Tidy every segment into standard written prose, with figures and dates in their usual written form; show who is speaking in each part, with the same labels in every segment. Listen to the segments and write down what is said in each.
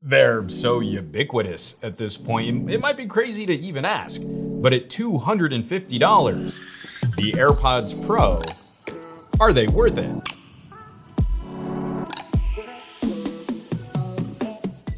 Speaker 1: They're so ubiquitous at this point, it might be crazy to even ask. But at $250, the AirPods Pro, are they worth it?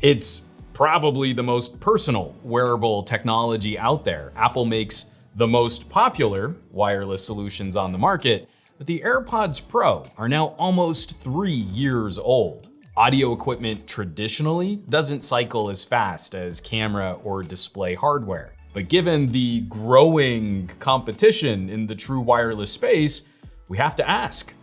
Speaker 1: It's probably the most personal wearable technology out there. Apple makes the most popular wireless solutions on the market, but the AirPods Pro are now almost 3 years old. Audio equipment traditionally doesn't cycle as fast as camera or display hardware. But given the growing competition in the true wireless space, we have to ask,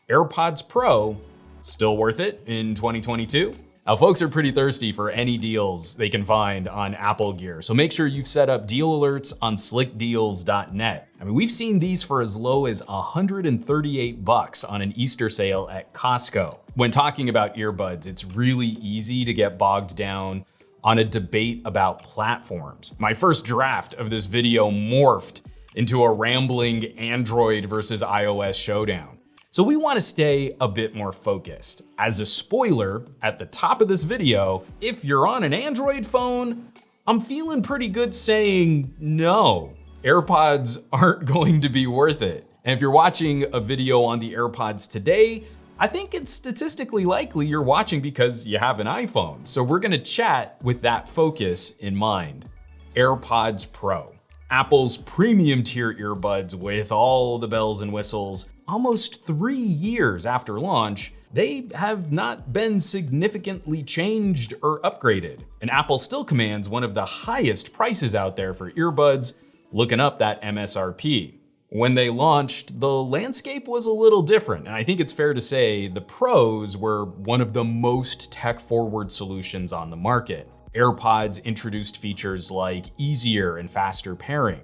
Speaker 1: AirPods Pro still worth it in 2022? Now, folks are pretty thirsty for any deals they can find on Apple gear, so make sure you've set up deal alerts on slickdeals.net. I mean, we've seen these for as low as $138 on an Easter sale at Costco. When talking about earbuds, it's really easy to get bogged down on a debate about platforms. My first draft of this video morphed into a rambling Android versus iOS showdown. So we want to stay a bit more focused. As a spoiler, at the top of this video, if you're on an Android phone, I'm feeling pretty good saying no. AirPods aren't going to be worth it. And if you're watching a video on the AirPods today, I think it's statistically likely you're watching because you have an iPhone. So we're gonna chat with that focus in mind. AirPods Pro, Apple's premium tier earbuds with all the bells and whistles. Almost 3 years after launch, they have not been significantly changed or upgraded. And Apple still commands one of the highest prices out there for earbuds, looking up that MSRP. When they launched, the landscape was a little different, and I think it's fair to say the Pros were one of the most tech-forward solutions on the market. AirPods introduced features like easier and faster pairing.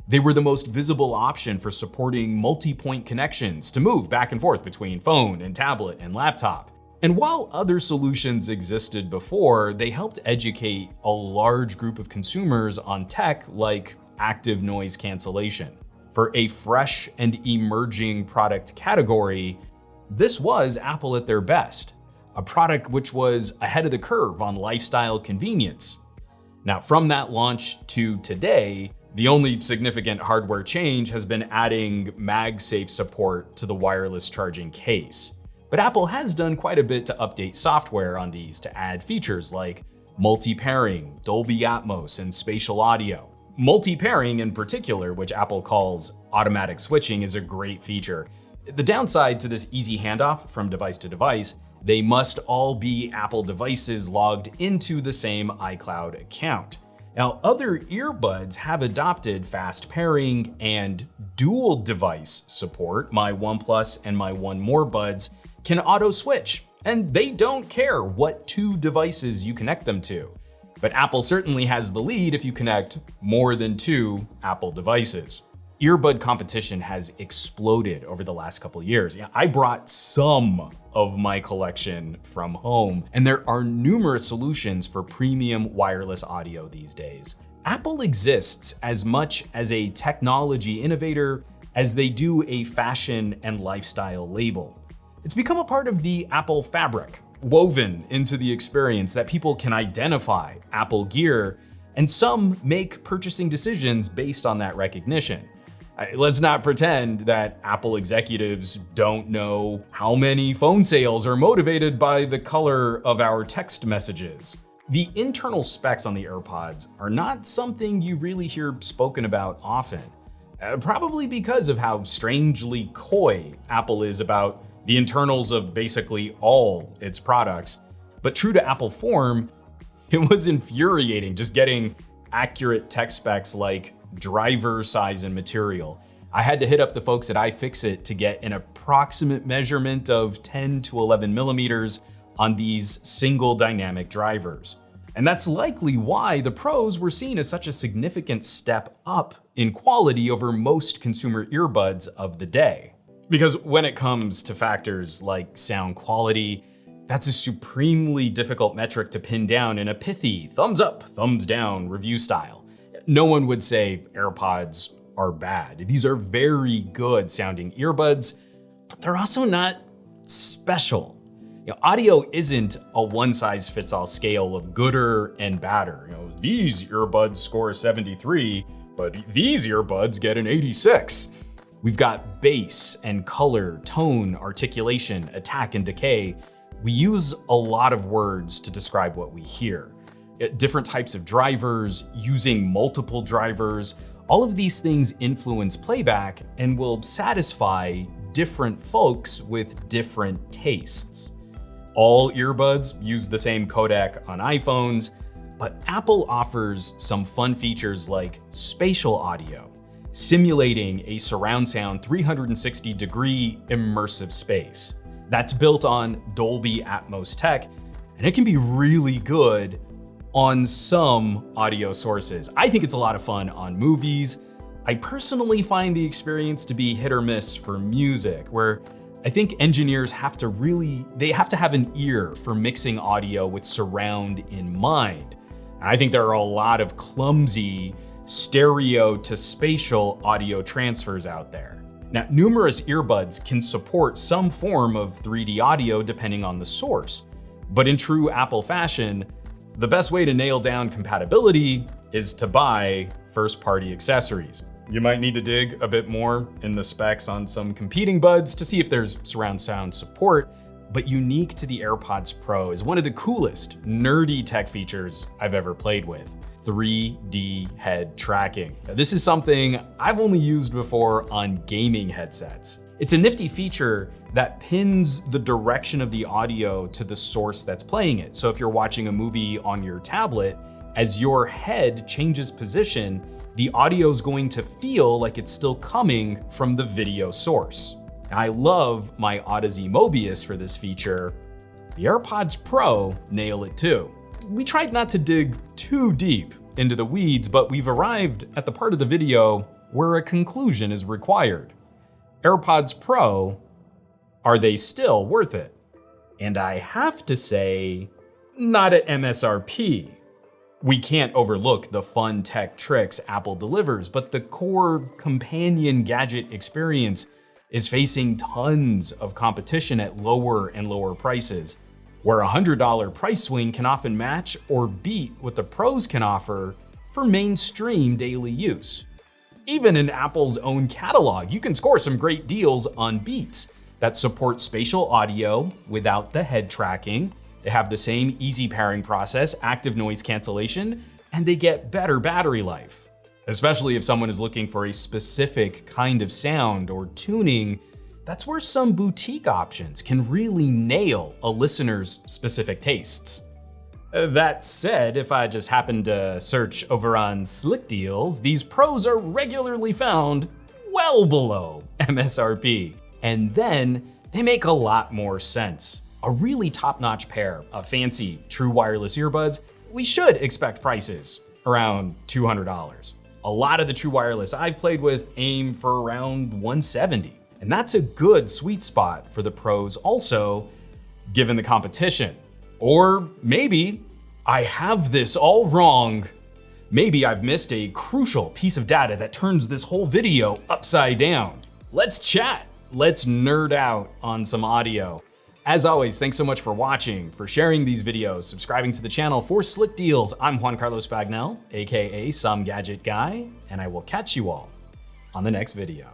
Speaker 1: They were the most visible option for supporting multi-point connections to move back and forth between phone and tablet and laptop. And while other solutions existed before, they helped educate a large group of consumers on tech like active noise cancellation. For a fresh and emerging product category, this was Apple at their best, a product which was ahead of the curve on lifestyle convenience. Now, from that launch to today, the only significant hardware change has been adding MagSafe support to the wireless charging case. But Apple has done quite a bit to update software on these to add features like multi-pairing, Dolby Atmos, and spatial audio. Multi-pairing in particular, which Apple calls automatic switching, is a great feature. The downside to this easy handoff from device to device, they must all be Apple devices logged into the same iCloud account. Now, other earbuds have adopted fast pairing and dual device support. My OnePlus and my One More buds can auto switch, and they don't care what 2 devices you connect them to. But Apple certainly has the lead if you connect more than 2 Apple devices. Earbud competition has exploded over the last couple years. I brought some of my collection from home, and there are numerous solutions for premium wireless audio these days. Apple exists as much as a technology innovator as they do a fashion and lifestyle label. It's become a part of the Apple fabric, woven into the experience that people can identify Apple gear, and some make purchasing decisions based on that recognition. Let's not pretend that Apple executives don't know how many phone sales are motivated by the color of our text messages. The internal specs on the AirPods are not something you really hear spoken about often, probably because of how strangely coy Apple is about the internals of basically all its products. But true to Apple form, it was infuriating just getting accurate tech specs like driver size and material. I had to hit up the folks at iFixit to get an approximate measurement of 10 to 11 millimeters on these single dynamic drivers. And that's likely why the Pros were seen as such a significant step up in quality over most consumer earbuds of the day. Because when it comes to factors like sound quality, that's a supremely difficult metric to pin down in a pithy thumbs up, thumbs down review style. No one would say AirPods are bad. These are very good sounding earbuds, but they're also not special. Audio isn't a one-size-fits-all scale of gooder and badder. These earbuds score 73, but these earbuds get an 86. We've got bass and color, tone, articulation, attack and decay. We use a lot of words to describe what we hear. Different types of drivers, using multiple drivers, all of these things influence playback and will satisfy different folks with different tastes. All earbuds use the same codec on iPhones, but Apple offers some fun features like spatial audio, simulating a surround sound 360-degree immersive space. That's built on Dolby Atmos tech, and it can be really good on some audio sources. I think it's a lot of fun on movies. I personally find the experience to be hit or miss for music, where I think engineers have to have an ear for mixing audio with surround in mind. And I think there are a lot of clumsy stereo to spatial audio transfers out there. Now, numerous earbuds can support some form of 3D audio depending on the source, but in true Apple fashion, the best way to nail down compatibility is to buy first-party accessories. You might need to dig a bit more in the specs on some competing buds to see if there's surround sound support, but unique to the AirPods Pro is one of the coolest, nerdy tech features I've ever played with: 3D head tracking. Now, this is something I've only used before on gaming headsets. It's a nifty feature that pins the direction of the audio to the source that's playing it. So if you're watching a movie on your tablet, as your head changes position, the audio is going to feel like it's still coming from the video source. I love my Odyssey Mobius for this feature. The AirPods Pro nail it too. We tried not to dig too deep into the weeds, but we've arrived at the part of the video where a conclusion is required. AirPods Pro, are they still worth it? And I have to say, not at MSRP. We can't overlook the fun tech tricks Apple delivers, but the core companion gadget experience is facing tons of competition at lower and lower prices, where a $100 price swing can often match or beat what the pros can offer for mainstream daily use. Even in Apple's own catalog, you can score some great deals on Beats that support spatial audio without the head tracking. They have the same easy pairing process, active noise cancellation, and they get better battery life. Especially if someone is looking for a specific kind of sound or tuning, that's where some boutique options can really nail a listener's specific tastes. That said, if I just happen to search over on Slickdeals, these pros are regularly found well below MSRP. And then they make a lot more sense. A really top-notch pair of fancy true wireless earbuds, we should expect prices around $200. A lot of the true wireless I've played with aim for around $170. And that's a good sweet spot for the pros also, given the competition. Or maybe I have this all wrong. Maybe I've missed a crucial piece of data that turns this whole video upside down. Let's chat. Let's nerd out on some audio. As always, thanks so much for watching, for sharing these videos, subscribing to the channel. For Slickdeals, I'm Juan Bagnell, aka Some Gadget Guy, and I will catch you all on the next video.